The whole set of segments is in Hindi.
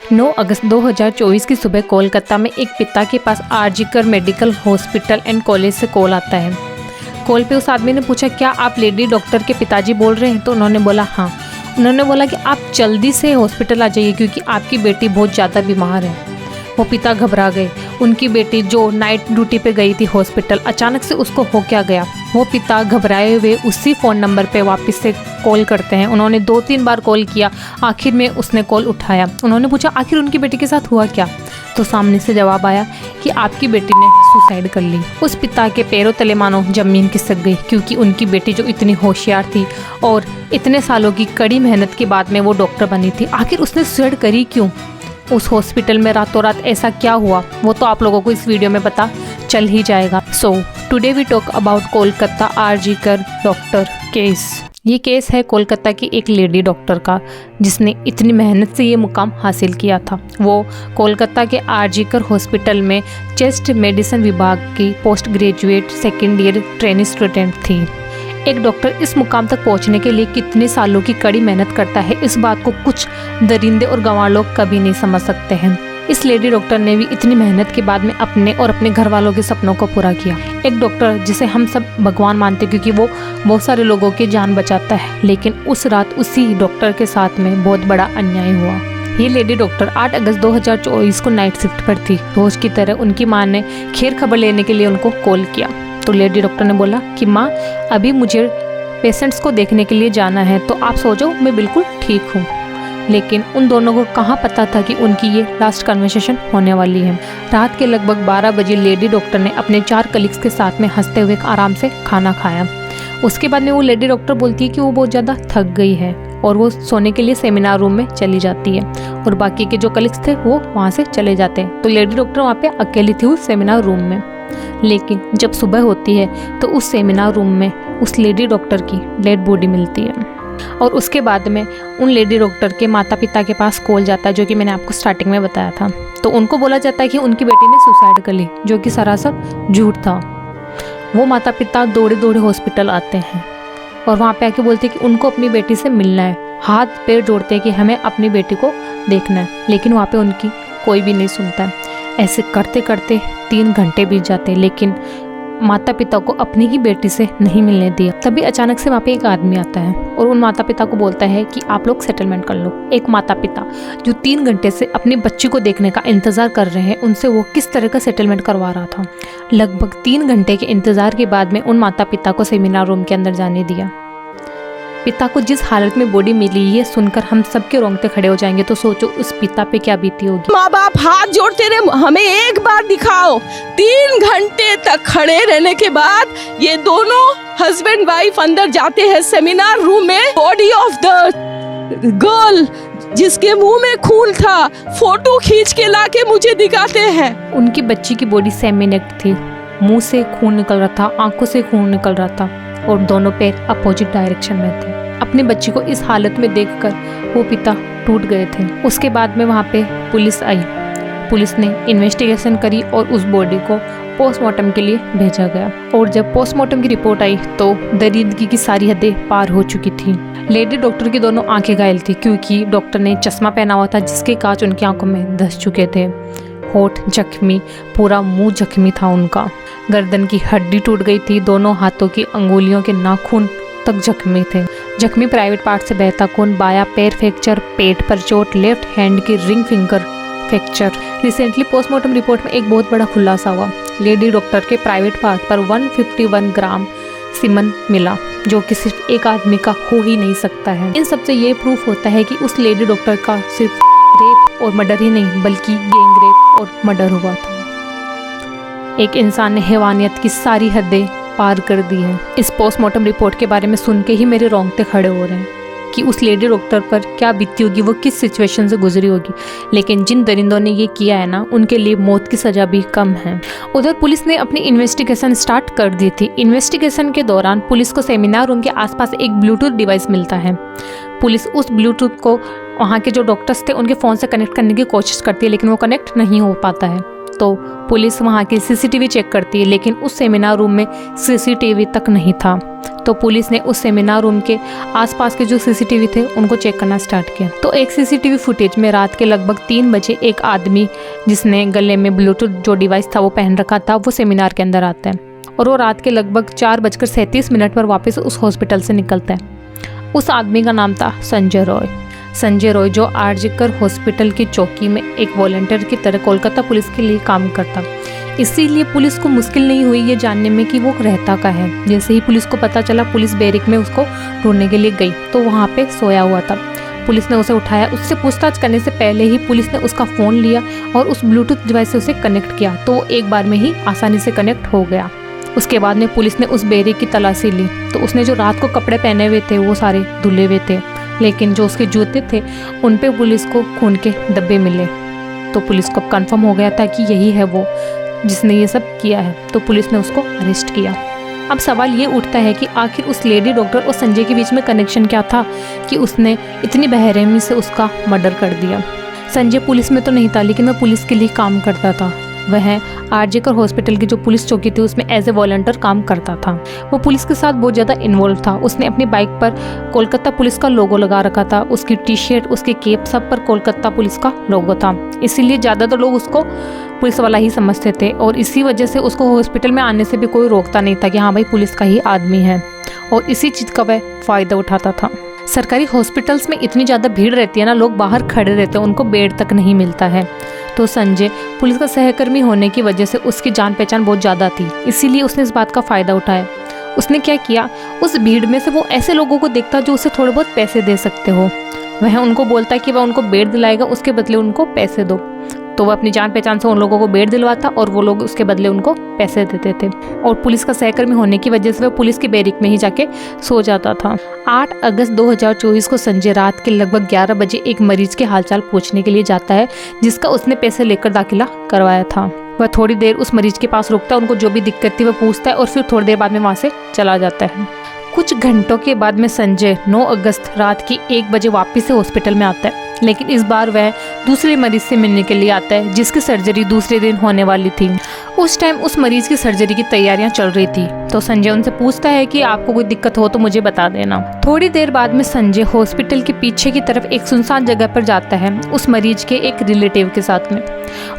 9 अगस्त 2024 की सुबह कोलकाता में एक पिता के पास RG Kar medical hospital and college से कॉल आता है। कॉल पे उस आदमी ने पूछा, क्या आप लेडी डॉक्टर के पिताजी बोल रहे हैं? तो उन्होंने बोला हाँ। उन्होंने बोला कि आप जल्दी से हॉस्पिटल आ जाइए क्योंकि आपकी बेटी बहुत ज़्यादा बीमार है। वो पिता घबरा गए। उनकी बेटी जो नाइट ड्यूटी पे गई थी हॉस्पिटल, अचानक से उसको हो क्या गया। वो पिता घबराए हुए उसी फ़ोन नंबर पे वापस से कॉल करते हैं। उन्होंने 2-3 बार कॉल किया, आखिर में उसने कॉल उठाया। उन्होंने पूछा आखिर उनकी बेटी के साथ हुआ क्या? तो सामने से जवाब आया कि आपकी बेटी ने सुसाइड कर ली। उस पिता के पैरों तले मानो ज़मीन खिसक गई क्योंकि उनकी बेटी जो इतनी होशियार थी और इतने सालों की कड़ी मेहनत के बाद में वो डॉक्टर बनी थी, आखिर उसने सुसाइड करी क्यों? उस हॉस्पिटल में रातों रात ऐसा क्या हुआ, वो तो आप लोगों को इस वीडियो में पता चल ही जाएगा। So today we talk about Kolkata RG Kar doctor case. ये केस है कोलकाता की एक लेडी डॉक्टर का जिसने इतनी मेहनत से ये मुकाम हासिल किया था। वो कोलकाता के आरजीकर हॉस्पिटल में चेस्ट मेडिसिन विभाग की post graduate second ear training student थी। एक डॉक्टर इस मुकाम तक पहुंचने के लिए कितने सालों की कड़ी मेहनत करता है, इस बात को कुछ दरिंदे और गंवार लोग कभी नहीं समझ सकते हैं। इस लेडी डॉक्टर ने भी इतनी मेहनत के बाद में अपने और अपने घर वालों के सपनों को पूरा किया। एक डॉक्टर जिसे हम सब भगवान मानते हैं क्योंकि वो बहुत सारे लोगों की जान बचाता है, लेकिन उस रात उसी डॉक्टर के साथ में बहुत बड़ा अन्याय हुआ। ये लेडी डॉक्टर 8 अगस्त 2024 को नाइट शिफ्ट पर थी। रोज की तरह उनकी माँ ने खैर खबर लेने के लिए उनको कॉल किया। तो लेडी डॉक्टर ने बोला कि माँ, अभी मुझे पेशेंट्स को देखने के लिए जाना है, तो आप सो जाओ, मैं बिल्कुल ठीक हूँ। लेकिन उन दोनों को कहाँ पता था कि उनकी ये लास्ट कन्वर्सेशन होने वाली है। रात के लगभग 12 बजे लेडी डॉक्टर ने अपने 4 कलीग्स के साथ में हंसते हुए आराम से खाना खाया। उसके बाद में वो लेडी डॉक्टर बोलती है कि वो बहुत ज़्यादा थक गई है और वो सोने के लिए सेमिनार रूम में चली जाती है और बाकी के जो कलीग्स थे वो वहाँ से चले जाते हैं। तो लेडी डॉक्टर वहाँ पे अकेली थी उस सेमिनार रूम में। लेकिन जब सुबह होती है तो उस सेमिनार रूम में उस लेडी डॉक्टर की डेड बॉडी मिलती है और उसके बाद में उन लेडी डॉक्टर के माता पिता के पास कॉल जाता है, जो कि मैंने आपको स्टार्टिंग में बताया था। तो उनको बोला जाता है कि उनकी बेटी ने सुसाइड कर ली, जो कि सरासर झूठ था। वो माता पिता दौड़े दौड़े हॉस्पिटल आते हैं और वहाँ पे आके बोलते हैं कि उनको अपनी बेटी से मिलना है। हाथ पैर जोड़ते हैं कि हमें अपनी बेटी को देखना है, लेकिन वहाँ पे उनकी कोई भी नहीं सुनता है। ऐसे करते करते 3 घंटे बीत जाते हैं, लेकिन माता पिता को अपनी ही बेटी से नहीं मिलने दिया। तभी अचानक से वहाँ पे एक आदमी आता है और उन माता पिता को बोलता है कि आप लोग सेटलमेंट कर लो। एक माता पिता जो 3 घंटे से अपनी बच्ची को देखने का इंतजार कर रहे हैं, उनसे वो किस तरह का सेटलमेंट करवा रहा था। लगभग 3 घंटे के इंतजार के बाद में उन माता पिता को सेमिनार रूम के अंदर जाने दिया। पिता को जिस हालत में बॉडी मिली, ये सुनकर हम सबके रोंगटे खड़े हो जाएंगे। तो सोचो उस पिता पे क्या बीती होगी। माँ बाप हाथ जोड़ते रहे, हमें एक बार दिखाओ। 3 घंटे तक खड़े रहने के बाद ये दोनों हस्बैंड वाइफ अंदर जाते हैं सेमिनार रूम में। बॉडी ऑफ द गर्ल जिसके मुंह में खून था, फोटो खींच के लाके मुझे दिखाते हैं। उनकी बच्ची की बॉडी सेमी-नेक्ड थी, मुंह से खून निकल रहा था, आंखों से खून निकल रहा था और दोनों पैर अपोजिट डायरेक्शन में थे। अपनी बच्ची को इस हालत में देखकर वो पिता टूट गए थे। उसके बाद में वहाँ पे पुलिस आई। पुलिस ने इन्वेस्टिगेशन करी और उस बॉडी को पोस्टमार्टम के लिए भेजा गया। और जब पोस्टमार्टम की रिपोर्ट आई तो दरिद्रगी की सारी हदें पार हो चुकी थी। लेडी डॉक्टर की दोनों आंखें घायल थी क्योंकि डॉक्टर ने चश्मा पहना हुआ था जिसके कांच उनकी आंखों में धंस चुके थे। होठ जख्मी, पूरा मुंह जख्मी था उनका। गर्दन की हड्डी टूट गई थी, दोनों हाथों की अंगुलियों के नाखून तक जख्मी थे। जख्मी प्राइवेट पार्ट से बहता खून, बाया पैर फ्रैक्चर, पेट पर चोट, लेफ्ट हैंड की ring finger fracture. Recently postmortem report में एक बहुत बड़ा खुलासा हुआ। लेडी डॉक्टर के प्राइवेट पार्ट पर 151 ग्राम सीमन मिला, जो कि सिर्फ एक आदमी का हो ही नहीं सकता है। इन सबसे ये प्रूफ होता है कि उस लेडी डॉक्टर का सिर्फ रेप और मर्डर ही नहीं बल्कि गैंग रेप और मर्डर हुआ था। एक इंसान ने हैवानियत की सारी हदें पार कर दी है। इस पोस्टमार्टम रिपोर्ट के बारे में सुन के ही मेरे रोंगटे खड़े हो रहे हैं कि उस लेडी डॉक्टर पर क्या बीती होगी, वो किस सिचुएशन से गुजरी होगी। लेकिन जिन दरिंदों ने ये किया है ना, उनके लिए मौत की सज़ा भी कम है। उधर पुलिस ने अपनी इन्वेस्टिगेशन स्टार्ट कर दी थी। इन्वेस्टिगेशन के दौरान पुलिस को सेमिनार रूम के आसपास एक ब्लूटूथ डिवाइस मिलता है। पुलिस उस ब्लूटूथ को वहाँ के जो डॉक्टर्स थे उनके फ़ोन से कनेक्ट करने की कोशिश करती है, लेकिन वो कनेक्ट नहीं हो पाता है। तो पुलिस वहाँ की सीसीटीवी चेक करती है, लेकिन उस सेमिनार रूम में सीसीटीवी तक नहीं था। तो पुलिस ने उस सेमिनार रूम के आसपास के जो सीसीटीवी थे उनको चेक करना स्टार्ट किया। तो एक सीसीटीवी फुटेज में रात के लगभग 3 बजे एक आदमी जिसने गले में ब्लूटूथ जो डिवाइस था वो पहन रखा था, वो सेमिनार के अंदर आता है और वो रात के लगभग 4:37 पर वापस उस हॉस्पिटल से निकलता है। उस आदमी का नाम था संजय रॉय। संजय रॉय जो आरजीकर हॉस्पिटल की चौकी में एक वॉलंटियर की तरह कोलकाता पुलिस के लिए काम करता। इसीलिए पुलिस को मुश्किल नहीं हुई ये जानने में कि वो रहता का है। जैसे ही पुलिस को पता चला, पुलिस बैरिक में उसको ढूंढने के लिए गई तो वहाँ पे सोया हुआ था। पुलिस ने उसे उठाया। उससे पूछताछ करने से पहले ही पुलिस ने उसका फ़ोन लिया और उस ब्लूटूथ डिवाइस से उसे कनेक्ट किया, तो वो एक बार में ही आसानी से कनेक्ट हो गया। उसके बाद में पुलिस ने उस बैरिक की तलाशी ली तो उसने जो रात को कपड़े पहने हुए थे वो सारे धुले हुए थे, लेकिन जो उसके जूते थे उन पे पुलिस को खून के धब्बे मिले। तो पुलिस को कंफर्म हो गया था कि यही है वो जिसने ये सब किया है। तो पुलिस ने उसको अरेस्ट किया। अब सवाल ये उठता है कि आखिर उस लेडी डॉक्टर और संजय के बीच में कनेक्शन क्या था कि उसने इतनी बेरहमी से उसका मर्डर कर दिया। संजय पुलिस में तो नहीं था, लेकिन वह पुलिस के लिए काम करता था। वह आरजीकर हॉस्पिटल की जो पुलिस चौकी थी उसमें एज ए वॉलंटियर काम करता था। वो पुलिस के साथ बहुत ज़्यादा इन्वॉल्व था। उसने अपनी बाइक पर कोलकाता पुलिस का लोगो लगा रखा था। उसकी टी शर्ट, उसकी केप, सब पर कोलकाता पुलिस का लोगो था। इसीलिए ज़्यादातर लोग उसको पुलिस वाला ही समझते थे और इसी वजह से उसको हॉस्पिटल में आने से भी कोई रोकता नहीं था कि हाँ भाई पुलिस का ही आदमी है, और इसी चीज़ का वह फ़ायदा उठाता था। सरकारी हॉस्पिटल्स में इतनी ज़्यादा भीड़ रहती है ना, लोग बाहर खड़े रहते हैं, उनको बेड तक नहीं मिलता है। तो संजय पुलिस का सहकर्मी होने की वजह से उसकी जान पहचान बहुत ज़्यादा थी, इसीलिए उसने इस बात का फ़ायदा उठाया। उसने क्या किया, उस भीड़ में से वो ऐसे लोगों को देखता जो उसे थोड़े बहुत पैसे दे सकते हो। वह उनको बोलता कि वह उनको बेड दिलाएगा, उसके बदले उनको पैसे दो। तो वह अपनी जान पहचान से उन लोगों को बेड दिलवाता और वो लोग उसके बदले उनको पैसे देते थे। और पुलिस का सहकर्मी होने की वजह से वह पुलिस के बैरिक में ही जाके सो जाता था। 8 अगस्त 2024 को संजय रात के लगभग 11 बजे एक मरीज के हालचाल पूछने के लिए जाता है, जिसका उसने पैसे लेकर दाखिला करवाया था। वह थोड़ी देर उस मरीज के पास रुकता है, उनको जो भी दिक्कत थी वह पूछता है और फिर थोड़ी देर बाद में वहाँ से चला जाता है। कुछ घंटों के बाद में संजय 9 अगस्त रात की 1 बजे वापस से हॉस्पिटल में आता है, लेकिन इस बार वह दूसरे मरीज से मिलने के लिए आता है जिसकी सर्जरी दूसरे दिन होने वाली थी। उस टाइम उस मरीज की सर्जरी की तैयारियां चल रही थी। तो संजय उनसे पूछता है कि आपको कोई दिक्कत हो तो मुझे बता देना। थोड़ी देर बाद में संजय हॉस्पिटल के पीछे की तरफ एक सुनसान जगह पर जाता है उस मरीज के एक रिलेटिव के साथ में।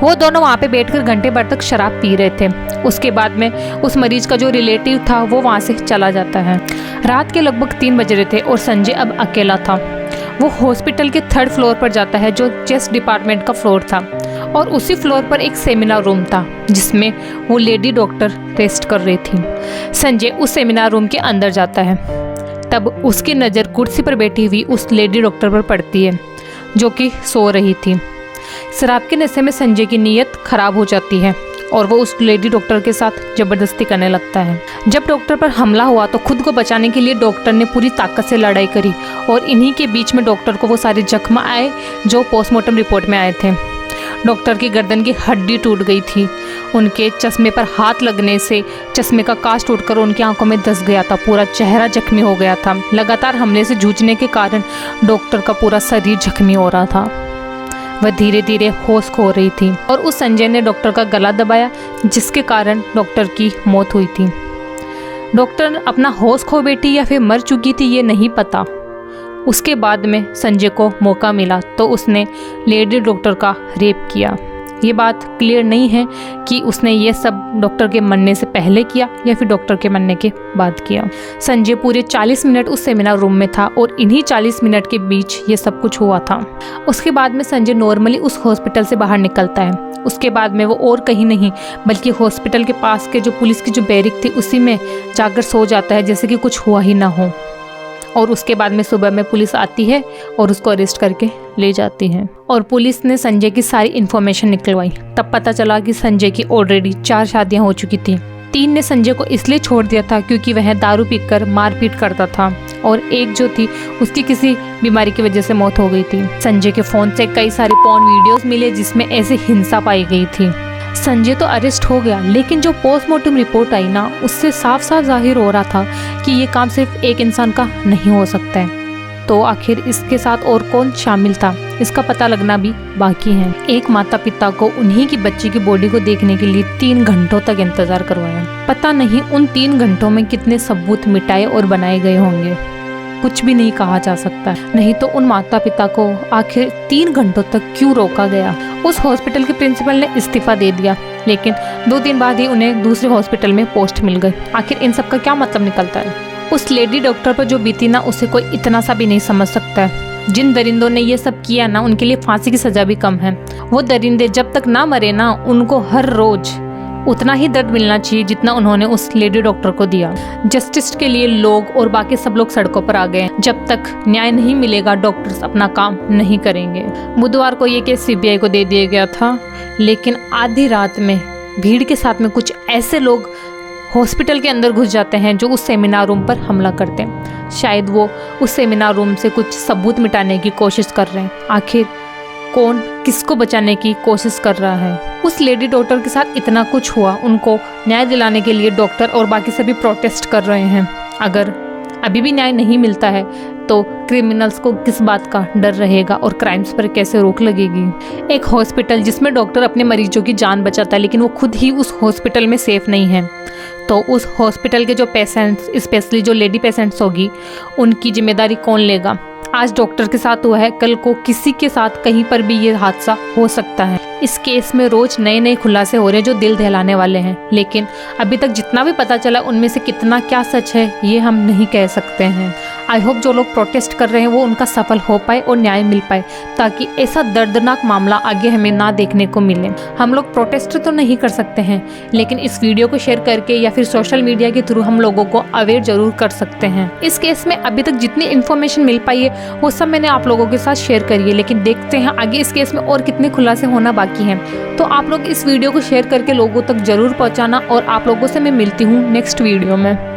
वो दोनों वहाँ पे बैठकर घंटे भर तक शराब पी रहे थे। उसके बाद में उस मरीज का जो रिलेटिव था वो वहाँ से चला जाता है। रात के लगभग 3 बज रहे थे और संजय अब अकेला था। वो हॉस्पिटल के 3rd फ्लोर पर जाता है जो चेस्ट डिपार्टमेंट का फ्लोर था, और उसी फ्लोर पर एक सेमिनार रूम था जिसमें वो लेडी डॉक्टर रेस्ट कर रही थी। संजय उस सेमिनार रूम के अंदर जाता है, तब उसकी नज़र कुर्सी पर बैठी हुई उस लेडी डॉक्टर पर पड़ती है जो कि सो रही थी। शराब के नशे में संजय की नीयत खराब हो जाती है और वो उस लेडी डॉक्टर के साथ ज़बरदस्ती करने लगता है। जब डॉक्टर पर हमला हुआ तो खुद को बचाने के लिए डॉक्टर ने पूरी ताकत से लड़ाई करी और इन्हीं के बीच में डॉक्टर को वो सारे जख्म आए जो पोस्टमार्टम रिपोर्ट में आए थे। डॉक्टर की गर्दन की हड्डी टूट गई थी। उनके चश्मे पर हाथ लगने से चश्मे का कांच टूटकर उनकी आंखों में धंस गया था। पूरा चेहरा जख्मी हो गया था। लगातार हमले से जूझने के कारण डॉक्टर का पूरा शरीर जख्मी हो रहा था। वह धीरे धीरे होश खो रही थी और उस संजय ने डॉक्टर का गला दबाया जिसके कारण डॉक्टर की मौत हुई थी। डॉक्टर अपना होश खो बैठी या फिर मर चुकी थी ये नहीं पता। उसके बाद में संजय को मौका मिला तो उसने लेडी डॉक्टर का रेप किया। ये बात क्लियर नहीं है कि उसने ये सब डॉक्टर के मरने से पहले किया या फिर डॉक्टर के मरने के बाद किया। संजय पूरे 40 मिनट उस सेमिनार रूम में था और इन्हीं 40 मिनट के बीच ये सब कुछ हुआ था। उसके बाद में संजय नॉर्मली उस हॉस्पिटल से बाहर निकलता है। उसके बाद में वो और कहीं नहीं बल्कि हॉस्पिटल के पास के जो पुलिस की जो बैरिक थी उसी में जाकर सो जाता है जैसे कि कुछ हुआ ही ना हो। और उसके बाद में सुबह में पुलिस आती है और उसको अरेस्ट करके ले जाती है। और पुलिस ने संजय की सारी इन्फॉर्मेशन निकलवाई। तब पता चला कि संजय की ऑलरेडी 4 शादियां हो चुकी थी। 3 ने संजय को इसलिए छोड़ दिया था क्योंकि वह दारू पीकर मारपीट करता था और एक जो थी उसकी किसी बीमारी की वजह से मौत हो गई थी। संजय के फ़ोन से कई सारे पॉर्न वीडियोस मिले जिसमें ऐसे हिंसा पाई गई थी। संजय तो अरेस्ट हो गया, लेकिन जो पोस्टमार्टम रिपोर्ट आई ना उससे साफ साफ जाहिर हो रहा था कि ये काम सिर्फ एक इंसान का नहीं हो सकता है। तो आखिर इसके साथ और कौन शामिल था, इसका पता लगना भी बाकी है। एक माता पिता को उन्हीं की बच्ची की बॉडी को देखने के लिए 3 घंटों तक इंतजार करवाया। पता नहीं उन 3 घंटों में कितने सबूत मिटाए और बनाए गए होंगे, कुछ भी नहीं कहा जा सकता। नहीं तो उन माता पिता को आखिर 3 घंटों तक क्यों रोका गया। उस हॉस्पिटल के प्रिंसिपल ने इस्तीफा दे दिया, लेकिन 2 दिन बाद ही उन्हें दूसरे हॉस्पिटल में पोस्ट मिल गई। आखिर इन सब का क्या मतलब निकलता है। उस लेडी डॉक्टर पर जो बीती ना, उसे कोई इतना सा भी नहीं समझ सकता है। जिन दरिंदों ने ये सब किया ना, उनके लिए फांसी की सजा भी कम है। वो दरिंदे जब तक ना मरे ना, उनको हर रोज उतना ही दर्द मिलना चाहिए जितना उन्होंने उस लेडी डॉक्टर को दिया। जस्टिस के लिए लोग और बाकी सब लोग सड़कों पर आ गए। जब तक न्याय नहीं मिलेगा, डॉक्टर्स अपना काम नहीं करेंगे। बुधवार को ये केस सीबीआई को दे दिया गया था, लेकिन आधी रात में भीड़ के साथ में कुछ ऐसे लोग हॉस्पिटल के अंदर घुस जाते हैं जो उस सेमिनार रूम पर हमला करते हैं। शायद वो उस सेमिनार रूम से कुछ सबूत मिटाने की कोशिश कर रहे हैं। आखिर कौन किसको बचाने की कोशिश कर रहा है। उस लेडी डॉक्टर के साथ इतना कुछ हुआ, उनको न्याय दिलाने के लिए डॉक्टर और बाकी सभी प्रोटेस्ट कर रहे हैं। अगर अभी भी न्याय नहीं मिलता है तो क्रिमिनल्स को किस बात का डर रहेगा और क्राइम्स पर कैसे रोक लगेगी। एक हॉस्पिटल जिसमें डॉक्टर अपने मरीजों की जान बचाता है, लेकिन वो खुद ही उस हॉस्पिटल में सेफ नहीं है, तो उस हॉस्पिटल के जो पेशेंट्स, स्पेशली जो लेडी पेशेंट्स होगी, उनकी जिम्मेदारी कौन लेगा। आज डॉक्टर के साथ हुआ है, कल को किसी के साथ कहीं पर भी ये हादसा हो सकता है। इस केस में रोज नए नए खुलासे हो रहे हैं जो दिल दहलाने वाले हैं, लेकिन अभी तक जितना भी पता चला उनमें से कितना क्या सच है ये हम नहीं कह सकते हैं। आई होप जो लोग प्रोटेस्ट कर रहे हैं वो उनका सफल हो पाए और न्याय मिल पाए, ताकि ऐसा दर्दनाक मामला आगे हमें ना देखने को मिले। हम लोग प्रोटेस्ट तो नहीं कर सकते हैं, लेकिन इस वीडियो को शेयर करके या फिर सोशल मीडिया के थ्रू हम लोगों को अवेयर जरूर कर सकते हैं। इस केस में अभी तक जितनी इन्फॉर्मेशन मिल पाई है वो सब मैंने आप लोगों के साथ शेयर करी है, लेकिन देखते हैं आगे इस केस में और कितने खुलासे होना बाकी हैं। तो आप लोग इस वीडियो को शेयर करके लोगों तक जरूर पहुंचाना, और आप लोगों से मैं मिलती हूँ नेक्स्ट वीडियो में।